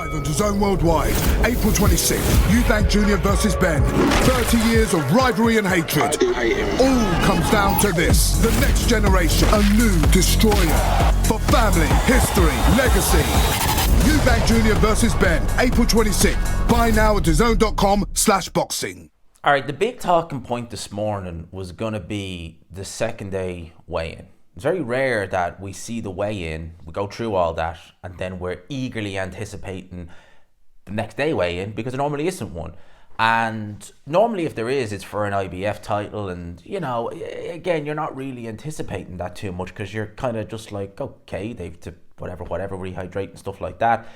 Live on DAZN Worldwide, April 26th, Eubank Jr versus Benn. 30 years of rivalry and hatred. I do hate him. All comes down to this. The next generation, a new destroyer. For family, history, legacy. Eubank Jr versus Benn, April 26th. Buy now at DAZN.com/boxing. All right, the big talking point this morning was going to be the second day weigh-in. It's very rare that we see the weigh-in, we go through all that, and then we're eagerly anticipating the next day weigh-in because there normally isn't one. And normally if there is, it's for an IBF title, and you know, again, you're not really anticipating that too much because you're kind of just like, okay, they've to whatever, rehydrate and stuff like that.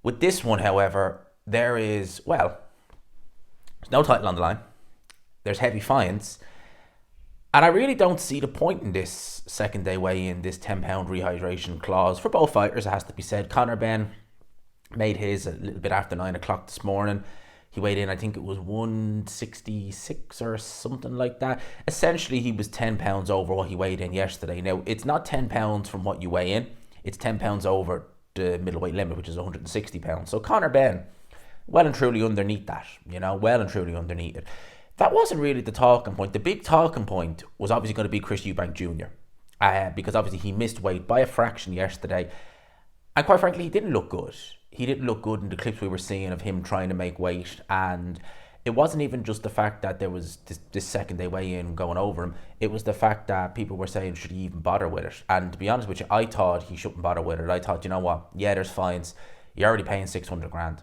With this one, however, there is, well, there's no title on the line. There's heavy fines. And I really don't see the point in this second day weigh-in, this 10-pound rehydration clause. For both fighters, it has to be said. Benn made his a little bit after 9 o'clock this morning. He weighed in, I think it was 166 or something like that. Essentially, he was 10 pounds over what he weighed in yesterday. Now, it's not 10 pounds from what you weigh in. It's 10 pounds over the middleweight limit, which is 160 pounds. So Benn, well and truly underneath that, well and truly underneath it. That wasn't really the talking point. The big talking point was obviously going to be Chris Eubank Jr. Because obviously he missed weight by a fraction yesterday. And quite frankly, he didn't look good. He didn't look good in the clips we were seeing of him trying to make weight. And it wasn't even just the fact that there was this second day weigh-in going over him. It was the fact that people were saying, should he even bother with it? And to be honest with you, I thought he shouldn't bother with it. I thought, you know what? Yeah, there's fines. You're already paying 600 grand.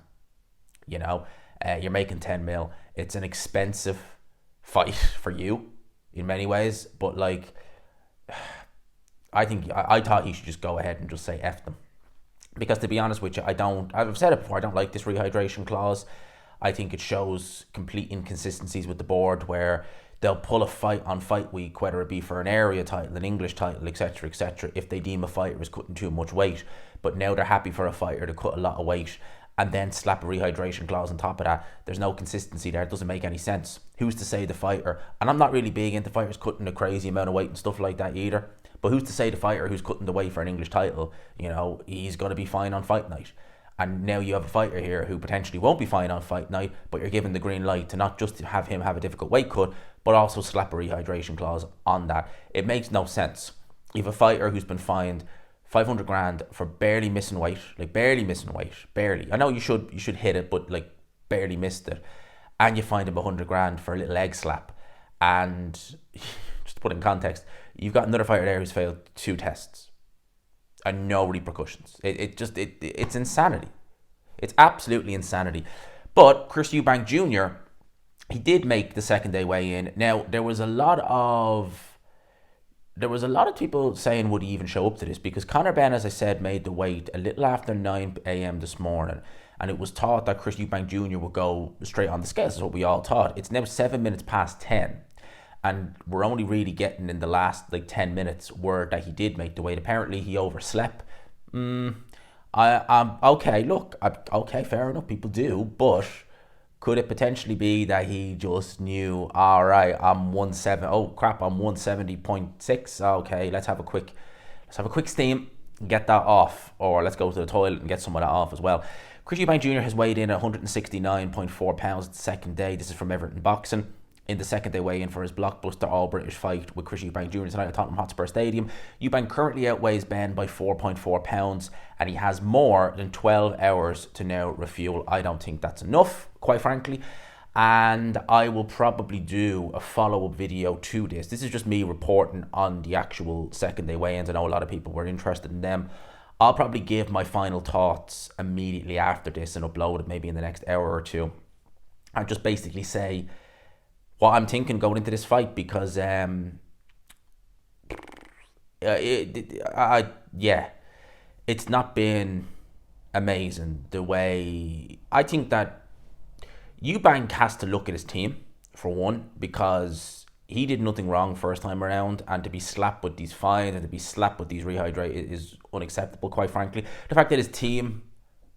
You're making 10 mil. It's an expensive fight for you in many ways, but like, I thought he should just go ahead and just say F them. Because to be honest with you, I've said it before, I don't like this rehydration clause. I think it shows complete inconsistencies with the board where they'll pull a fight on fight week, whether it be for an area title, an English title, etc., if they deem a fighter is cutting too much weight. But now they're happy for a fighter to cut a lot of weight and then slap a rehydration clause on top of that. There's no consistency there. It doesn't make any sense. Who's to say the fighter, and I'm not really big into fighters cutting a crazy amount of weight and stuff like that either, but who's to say the fighter who's cutting the weight for an English title, he's going to be fine on fight night? And now you have a fighter here who potentially won't be fine on fight night, but you're given the green light to not just have him have a difficult weight cut, but also slap a rehydration clause on that. It makes no sense. You have a fighter who's been fined 500 grand for barely missing weight. I know you should hit it, but like barely missed it. And you find him 100 grand for a little egg slap. And just to put it in context, you've got another fighter there who's failed 2 tests and no repercussions. It's insanity. It's absolutely insanity. But Chris Eubank Jr., he did make the second day weigh-in. Now, there was a lot of people saying, would he even show up to this? Because Benn, as I said, made the weight a little after 9 a.m. this morning. And it was thought that Chris Eubank Jr. would go straight on the scales. That's what we all thought. It's now 7 minutes past 10. And we're only really getting in the last 10 minutes word that he did make the weight. Apparently, he overslept. Okay, fair enough. People do. But could it potentially be that he just knew, all right, I'm 170.6. Okay, let's have a quick steam, get that off, or let's go to the toilet and get some of that off as well. Chris Eubank Jr. has weighed in at 169.4 pounds the second day. This is from Everton Boxing. In the second day weigh-in for his blockbuster all-British fight with Chris Eubank Jr. tonight at Tottenham Hotspur Stadium. Eubank currently outweighs Benn by 4.4 pounds, and he has more than 12 hours to now refuel. I don't think that's enough, quite frankly, and I will probably do a follow-up video to this. This is just me reporting on the actual second day weigh-ins. I know a lot of people were interested in them. I'll probably give my final thoughts immediately after this and upload it maybe in the next hour or two, and just basically say what I'm thinking going into this fight, because it's not been amazing the way. I think that Eubank has to look at his team, for one, because he did nothing wrong first time around, and to be slapped with these fines and to be slapped with these rehydrate is unacceptable, quite frankly. The fact that his team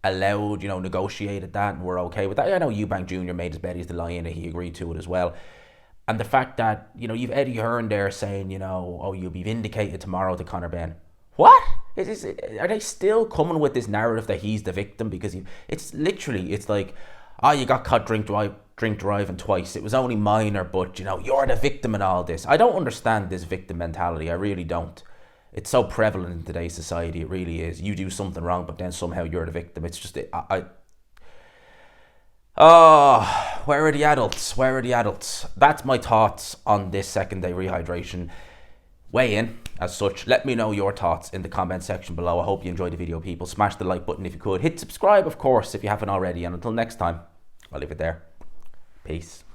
allowed, negotiated that and we're okay with that. I know Eubank Jr. made his bet, he's the lie-in, and he agreed to it as well. And the fact that, you've Eddie Hearn there saying, you'll be vindicated tomorrow to Benn. What? Are they still coming with this narrative that he's the victim? Because it's literally, it's like, oh, you got caught drink driving twice. It was only minor, but, you know, you're the victim in all this. I don't understand this victim mentality. I really don't. It's so prevalent in today's society. It really is. You do something wrong, but then somehow you're the victim. It's just, oh, where are the adults? Where are the adults? That's my thoughts on this second day rehydration weigh-in as such. Let me know your thoughts in the comment section below. I hope you enjoyed the video, people. Smash the like button if you could. Hit subscribe, of course, if you haven't already. And until next time, I'll leave it there. Peace.